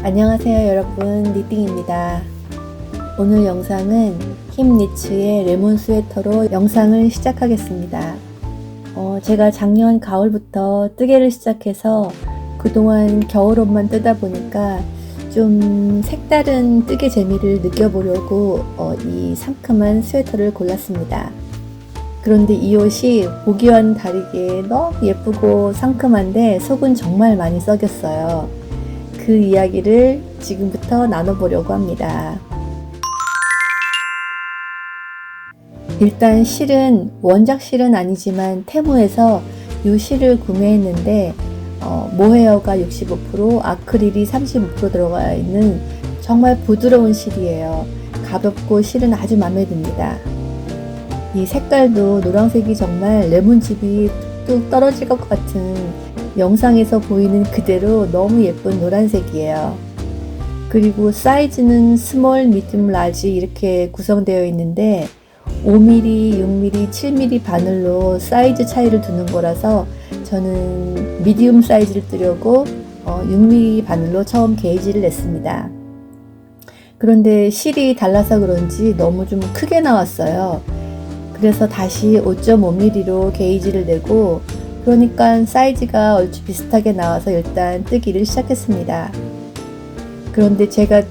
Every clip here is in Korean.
안녕하세요 여러분, 니띵입니다. 오늘 영상은 킴니츠의 레몬 스웨터로 영상을 시작하겠습니다. 제가 작년 가을부터 뜨개를 시작해서 그동안 겨울옷만 뜨다 보니까 좀 색다른 뜨개 재미를 느껴보려고 이 상큼한 스웨터를 골랐습니다. 그런데 이 옷이 보기와는 다르게 너무 예쁘고 상큼한데 속은 정말 많이 썩였어요. 그 이야기를 지금부터 나눠보려고 합니다. 일단 실은 원작 실은 아니지만 테무에서 이 실을 구매했는데 모헤어가 65%, 아크릴이 35% 들어가 있는 정말 부드러운 실이에요. 가볍고 실은 아주 마음에 듭니다. 이 색깔도 노란색이 정말 레몬즙이 뚝뚝 떨어질 것 같은 영상에서 보이는 그대로 너무 예쁜 노란색이에요. 그리고 사이즈는 스몰, 미디움, 라지 이렇게 구성되어 있는데 5mm, 6mm, 7mm 바늘로 사이즈 차이를 두는 거라서 저는 미디움 사이즈를 뜨려고 6mm 바늘로 처음 게이지를 냈습니다. 그런데 실이 달라서 그런지 너무 좀 크게 나왔어요. 그래서 다시 5.5mm로 게이지를 내고 그러니까 사이즈가 얼추 비슷하게 나와서 일단 뜨기를 시작했습니다. 그런데 제가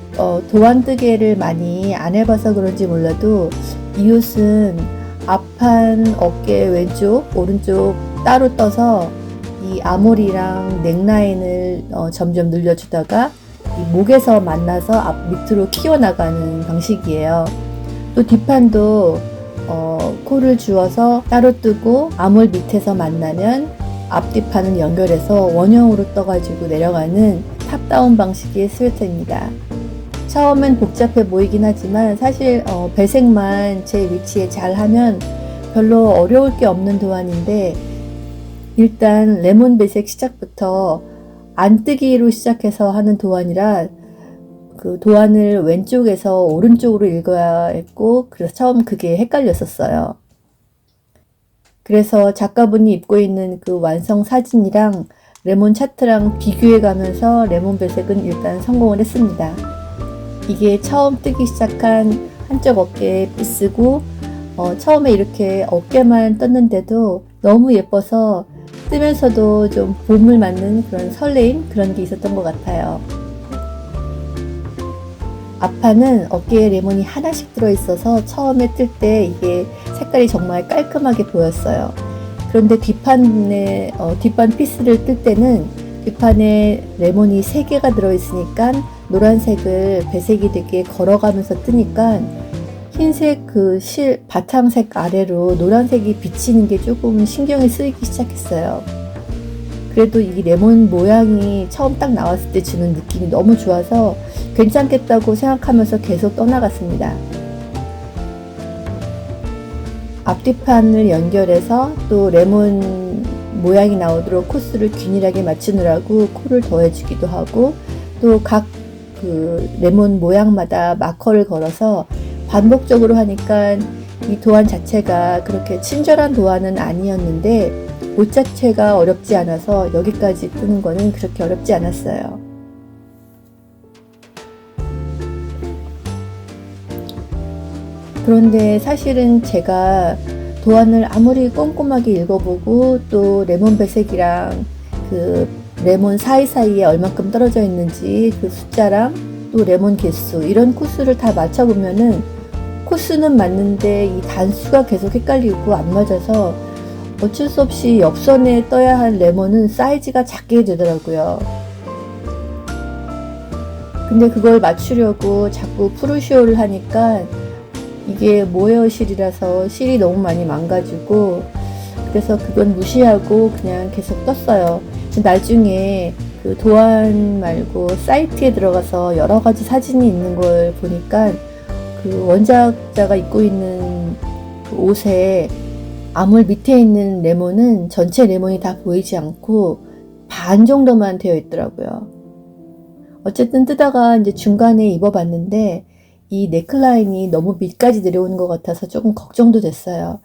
도안 뜨개를 많이 안 해봐서 그런지 몰라도 이 옷은 앞판 어깨 왼쪽 오른쪽 따로 떠서 이 아몰이랑 넥라인을 점점 늘려주다가 이 목에서 만나서 앞 밑으로 키워나가는 방식이에요. 또 뒷판도 코를 주어서 따로 뜨고 아몰 밑에서 만나면 앞뒤판을 연결해서 원형으로 떠가지고 내려가는 탑다운 방식의 스웨터입니다. 처음엔 복잡해 보이긴 하지만 사실 배색만 제 위치에 잘 하면 별로 어려울 게 없는 도안인데 일단 레몬 배색 시작부터 안뜨기로 시작해서 하는 도안이라 그 도안을 왼쪽에서 오른쪽으로 읽어야 했고 그래서 처음 그게 헷갈렸었어요. 그래서 작가분이 입고 있는 그 완성 사진이랑 레몬 차트랑 비교해 가면서 레몬 배색은 일단 성공을 했습니다. 이게 처음 뜨기 시작한 한쪽 어깨 피스고 처음에 이렇게 어깨만 떴는데도 너무 예뻐서 뜨면서도 좀 봄을 맞는 그런 설레임 그런 게 있었던 것 같아요. 앞판은 어깨에 레몬이 하나씩 들어있어서 처음에 뜰 때 이게 색깔이 정말 깔끔하게 보였어요. 그런데 뒷판 피스를 뜰 때는 뒷판에 레몬이 3개가 들어있으니까 노란색을 배색이 되게 걸어가면서 뜨니까 흰색 그 실 바탕색 아래로 노란색이 비치는 게 조금 신경이 쓰이기 시작했어요. 그래도 이 레몬 모양이 처음 딱 나왔을 때 주는 느낌이 너무 좋아서 괜찮겠다고 생각하면서 계속 떠나갔습니다. 앞뒤판을 연결해서 또 레몬 모양이 나오도록 코스를 균일하게 맞추느라고 코를 더해주기도 하고 또 각 그 레몬 모양마다 마커를 걸어서 반복적으로 하니까 이 도안 자체가 그렇게 친절한 도안은 아니었는데 옷 자체가 어렵지 않아서 여기까지 뜨는 거는 그렇게 어렵지 않았어요. 그런데 사실은 제가 도안을 아무리 꼼꼼하게 읽어보고 또 레몬 배색이랑 그 레몬 사이사이에 얼만큼 떨어져 있는지 그 숫자랑 또 레몬 개수 이런 코스를 다 맞춰보면은 코스는 맞는데 이 단수가 계속 헷갈리고 안 맞아서 어쩔 수 없이 옆선에 떠야 할 레몬은 사이즈가 작게 되더라고요. 근데 그걸 맞추려고 자꾸 프루시오를 하니까 이게 모헤어 실이라서 실이 너무 많이 망가지고 그래서 그건 무시하고 그냥 계속 떴어요. 나중에 그 도안 말고 사이트에 들어가서 여러 가지 사진이 있는 걸 보니까 그 원작자가 입고 있는 그 옷에 아몰 밑에 있는 레몬은 전체 레몬이 다 보이지 않고 반 정도만 되어 있더라고요. 어쨌든 뜨다가 이제 중간에 입어봤는데 이 넥라인이 너무 밑까지 내려오는 것 같아서 조금 걱정도 됐어요.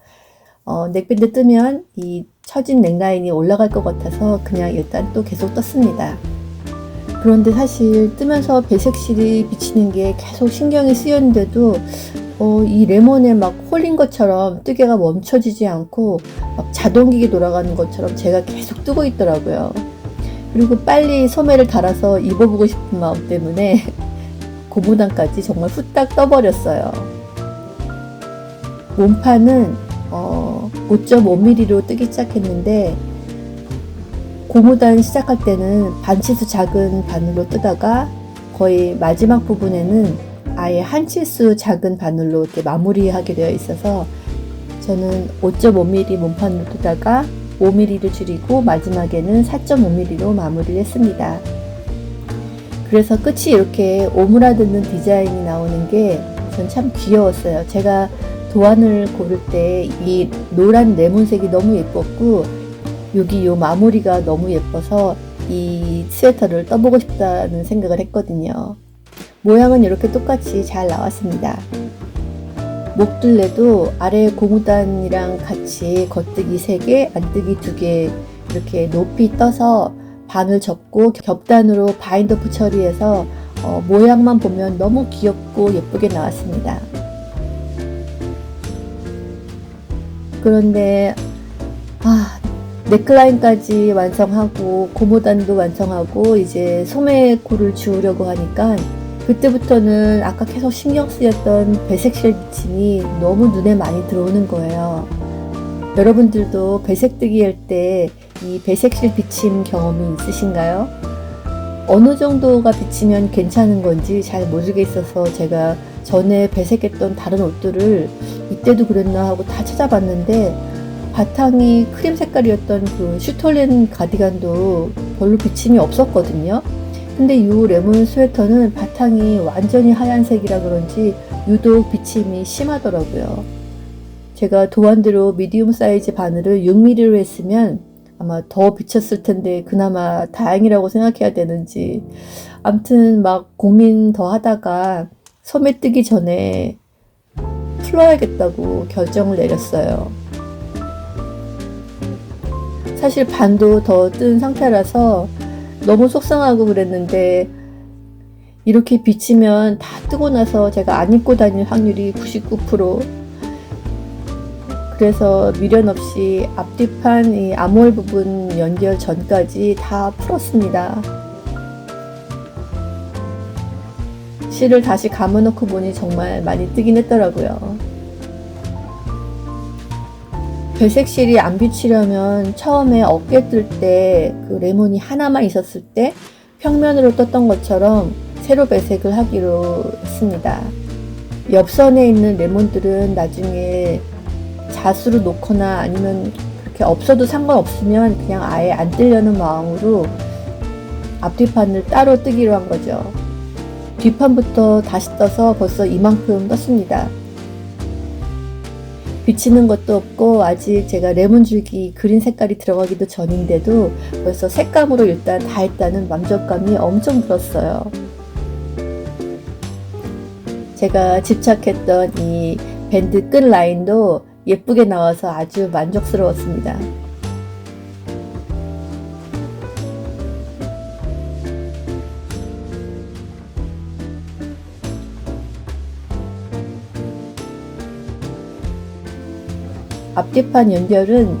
넥밴드 뜨면 이 처진 넥라인이 올라갈 것 같아서 그냥 일단 또 계속 떴습니다. 그런데 사실 뜨면서 배색실이 비치는 게 계속 신경이 쓰였는데도 이 레몬에 막 홀린 것처럼 뜨개가 멈춰지지 않고 막 자동기계 돌아가는 것처럼 제가 계속 뜨고 있더라고요. 그리고 빨리 소매를 달아서 입어보고 싶은 마음 때문에 고무단까지 정말 후딱 떠버렸어요. 몸판은 5.5mm로 뜨기 시작했는데 고무단 시작할 때는 반치수 작은 바늘로 뜨다가 거의 마지막 부분에는 아예 한 치수 작은 바늘로 이렇게 마무리하게 되어 있어서 저는 5.5mm 몸판으로 뜨다가 5mm를 줄이고 마지막에는 4.5mm로 마무리를 했습니다. 그래서 끝이 이렇게 오므라드는 디자인이 나오는 게 전 참 귀여웠어요. 제가 도안을 고를 때 이 노란 레몬색이 너무 예뻤고 여기 요 마무리가 너무 예뻐서 이 스웨터를 떠보고 싶다는 생각을 했거든요. 모양은 이렇게 똑같이 잘 나왔습니다. 목둘레도 아래 고무단이랑 같이 겉뜨기 3개, 안뜨기 2개 이렇게 높이 떠서 반을 접고 겹단으로 바인더프 처리해서 모양만 보면 너무 귀엽고 예쁘게 나왔습니다. 그런데 넥라인까지 완성하고 고무단도 완성하고 이제 소매코를 주우려고 하니까 그때부터는 아까 계속 신경 쓰였던 배색실 비침이 너무 눈에 많이 들어오는 거예요. 여러분들도 배색뜨기 할 때 이 배색실 비침 경험이 있으신가요? 어느 정도가 비치면 괜찮은 건지 잘 모르겠어서 제가 전에 배색했던 다른 옷들을 이때도 그랬나 하고 다 찾아봤는데 바탕이 크림 색깔이었던 그 슈톨렌 가디건도 별로 비침이 없었거든요. 근데 이 레몬 스웨터는 바탕이 완전히 하얀색이라 그런지 유독 비침이 심하더라고요. 제가 도안대로 미디움 사이즈 바늘을 6mm로 했으면 아마 더 비쳤을 텐데 그나마 다행이라고 생각해야 되는지 아무튼 막 고민 더 하다가 소매 뜨기 전에 풀어야겠다고 결정을 내렸어요. 사실 반도 더 뜬 상태라서 너무 속상하고 그랬는데 이렇게 비치면 다 뜨고 나서 제가 안 입고 다닐 확률이 99%. 그래서 미련 없이 앞뒤판 이 암홀 부분 연결 전까지 다 풀었습니다. 실을 다시 감아놓고 보니 정말 많이 뜨긴 했더라고요. 배색실이 안 비치려면 처음에 어깨 뜰 때 그 레몬이 하나만 있었을 때 평면으로 떴던 것처럼 세로 배색을 하기로 했습니다. 옆선에 있는 레몬들은 나중에 자수로 놓거나 아니면 그렇게 없어도 상관없으면 그냥 아예 안 뜨려는 마음으로 앞뒤판을 따로 뜨기로 한 거죠. 뒷판부터 다시 떠서 벌써 이만큼 떴습니다. 비치는 것도 없고 아직 제가 레몬 줄기 그린 색깔이 들어가기도 전인데도 벌써 색감으로 일단 다 했다는 만족감이 엄청 들었어요. 제가 집착했던 이 밴드 끝 라인도 예쁘게 나와서 아주 만족스러웠습니다. 앞뒤판 연결은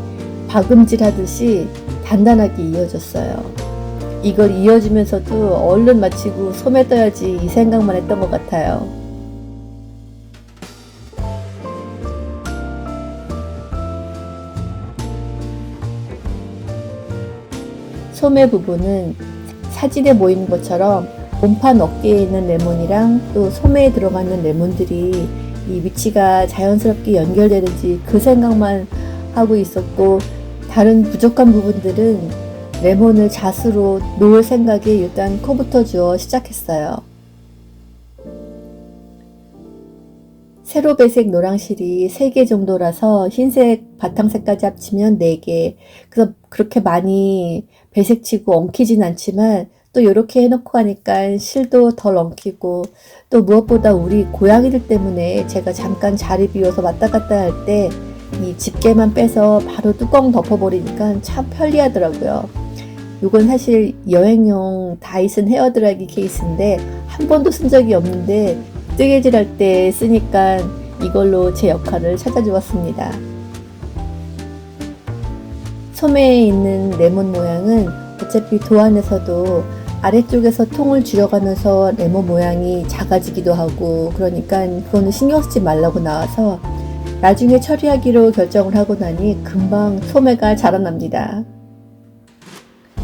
박음질 하듯이 단단하게 이어졌어요. 이걸 이어주면서도 얼른 마치고 소매 떠야지 이 생각만 했던 것 같아요. 소매 부분은 사진에 보이는 것처럼 몸판 어깨에 있는 레몬이랑 또 소매에 들어가는 레몬들이 이 위치가 자연스럽게 연결되는지 그 생각만 하고 있었고 다른 부족한 부분들은 레몬을 자수로 놓을 생각에 일단 코부터 주어 시작했어요. 세로 배색 노랑실이 3개 정도라서 흰색 바탕색까지 합치면 4개. 그래서 그렇게 많이 배색치고 엉키진 않지만 또 이렇게 해놓고 하니까 실도 덜 엉키고 또 무엇보다 우리 고양이들 때문에 제가 잠깐 자리 비워서 왔다 갔다 할 때 이 집게만 빼서 바로 뚜껑 덮어버리니까 참 편리하더라고요. 이건 사실 여행용 다이슨 헤어드라이기 케이스인데 한 번도 쓴 적이 없는데 뜨개질 할 때 쓰니까 이걸로 제 역할을 찾아주었습니다. 소매에 있는 레몬 모양은 어차피 도안에서도 아래쪽에서 통을 줄여가면서 레몬 모양이 작아지기도 하고, 그러니까 그거는 신경 쓰지 말라고 나와서 나중에 처리하기로 결정을 하고 나니 금방 소매가 자라납니다.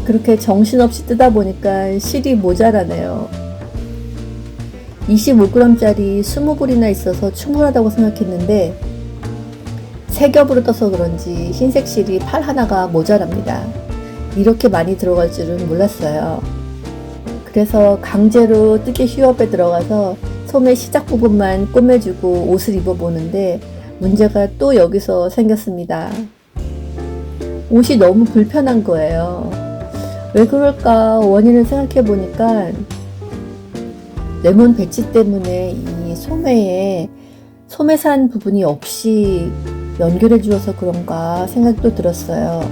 그렇게 정신없이 뜨다 보니까 실이 모자라네요. 25g짜리 20불이나 있어서 충분하다고 생각했는데 3겹으로 떠서 그런지 흰색 실이 팔 하나가 모자랍니다. 이렇게 많이 들어갈 줄은 몰랐어요. 그래서 강제로 뜨개 휴업에 들어가서 소매 시작 부분만 꼬매주고 옷을 입어보는데 문제가 또 여기서 생겼습니다. 옷이 너무 불편한 거예요. 왜 그럴까 원인을 생각해보니까 레몬 배치 때문에 이 소매에 소매산 부분이 없이 연결해 주어서 그런가 생각도 들었어요.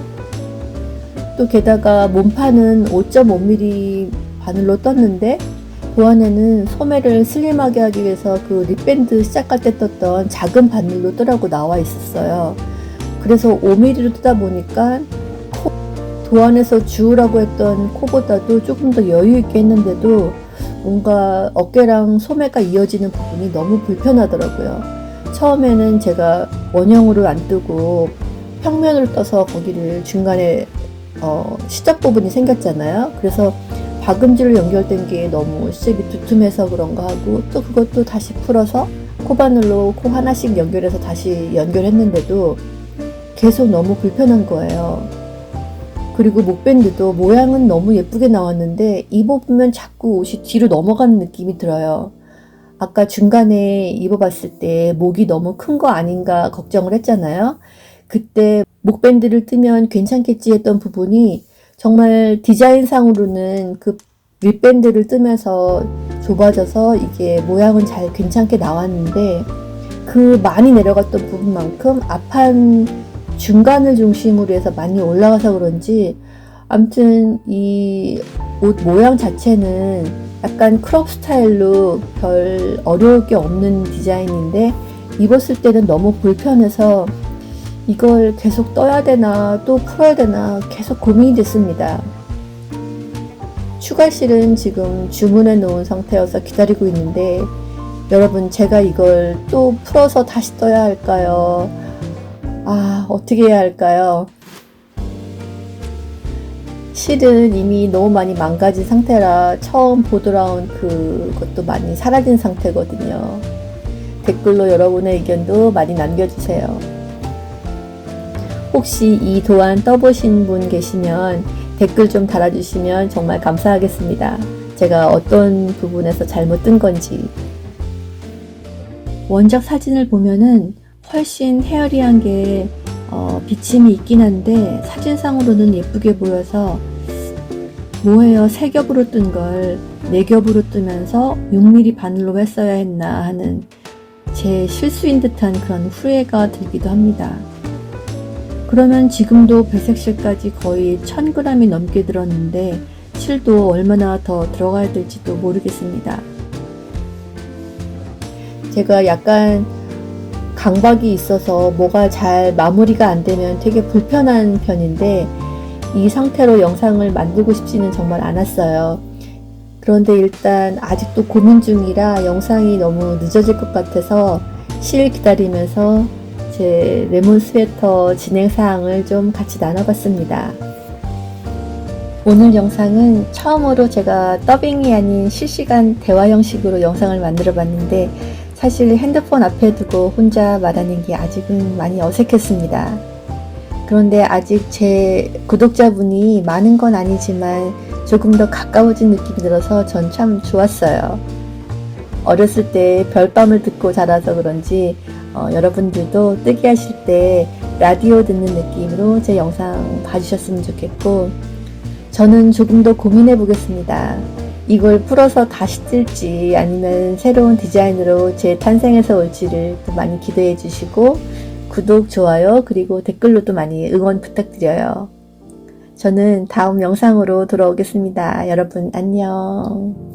또 게다가 몸판은 5.5mm 바늘로 떴는데 도안에는 소매를 슬림하게 하기 위해서 그 립밴드 시작할 때 떴던 작은 바늘로 뜨라고 나와 있었어요. 그래서 5mm로 뜨다 보니까 도안에서 주우라고 했던 코보다도 조금 더 여유 있게 했는데도 뭔가 어깨랑 소매가 이어지는 부분이 너무 불편하더라고요. 처음에는 제가 원형으로 안 뜨고 평면으로 떠서 거기를 중간에 시작 부분이 생겼잖아요. 그래서 박음질로 연결된 게 너무 시접이 두툼해서 그런가 하고, 또 그것도 다시 풀어서 코바늘로 코 하나씩 연결해서 다시 연결했는데도 계속 너무 불편한 거예요. 그리고 목밴드도 모양은 너무 예쁘게 나왔는데 입어보면 자꾸 옷이 뒤로 넘어가는 느낌이 들어요. 아까 중간에 입어봤을 때 목이 너무 큰 거 아닌가 걱정을 했잖아요. 그때 목밴드를 뜨면 괜찮겠지 했던 부분이 정말 디자인상으로는 그 윗밴드를 뜨면서 좁아져서 이게 모양은 잘 괜찮게 나왔는데 그 많이 내려갔던 부분만큼 앞판 중간을 중심으로 해서 많이 올라가서 그런지 아무튼 이 옷 모양 자체는 약간 크롭 스타일로 별 어려울 게 없는 디자인인데 입었을 때는 너무 불편해서 이걸 계속 떠야 되나 또 풀어야 되나 계속 고민이 됐습니다. 추가실은 지금 주문해 놓은 상태여서 기다리고 있는데 여러분, 제가 이걸 또 풀어서 다시 떠야 할까요? 어떻게 해야 할까요? 실은 이미 너무 많이 망가진 상태라 처음 보드라운 그것도 많이 사라진 상태거든요. 댓글로 여러분의 의견도 많이 남겨주세요. 혹시 이 도안 떠보신 분 계시면 댓글 좀 달아주시면 정말 감사하겠습니다. 제가 어떤 부분에서 잘못 뜬 건지. 원작 사진을 보면은 훨씬 헤어리한 게 비침이 있긴 한데 사진상으로는 예쁘게 보여서 모헤어 3겹으로 뜬 걸 4겹으로 뜨면서 6mm 바늘로 했어야 했나 하는 제 실수인 듯한 그런 후회가 들기도 합니다. 그러면 지금도 배색실까지 거의 1000g이 넘게 들었는데 실도 얼마나 더 들어가야 될지도 모르겠습니다. 제가 약간 강박이 있어서 뭐가 잘 마무리가 안 되면 되게 불편한 편인데 이 상태로 영상을 만들고 싶지는 정말 않았어요. 그런데 일단 아직도 고민 중이라 영상이 너무 늦어질 것 같아서 실 기다리면서 제 레몬 스웨터 진행 사항을 좀 같이 나눠봤습니다. 오늘 영상은 처음으로 제가 더빙이 아닌 실시간 대화 형식으로 영상을 만들어 봤는데 사실 핸드폰 앞에 두고 혼자 말하는 게 아직은 많이 어색했습니다. 그런데 아직 제 구독자분이 많은 건 아니지만 조금 더 가까워진 느낌이 들어서 전 참 좋았어요. 어렸을 때 별밤을 듣고 자라서 그런지 여러분들도 뜨기 하실 때 라디오 듣는 느낌으로 제 영상 봐주셨으면 좋겠고, 저는 조금 더 고민해 보겠습니다. 이걸 풀어서 다시 뜰지 아니면 새로운 디자인으로 재탄생해서 올지를 또 많이 기대해 주시고 구독, 좋아요, 그리고 댓글로도 많이 응원 부탁드려요. 저는 다음 영상으로 돌아오겠습니다. 여러분 안녕.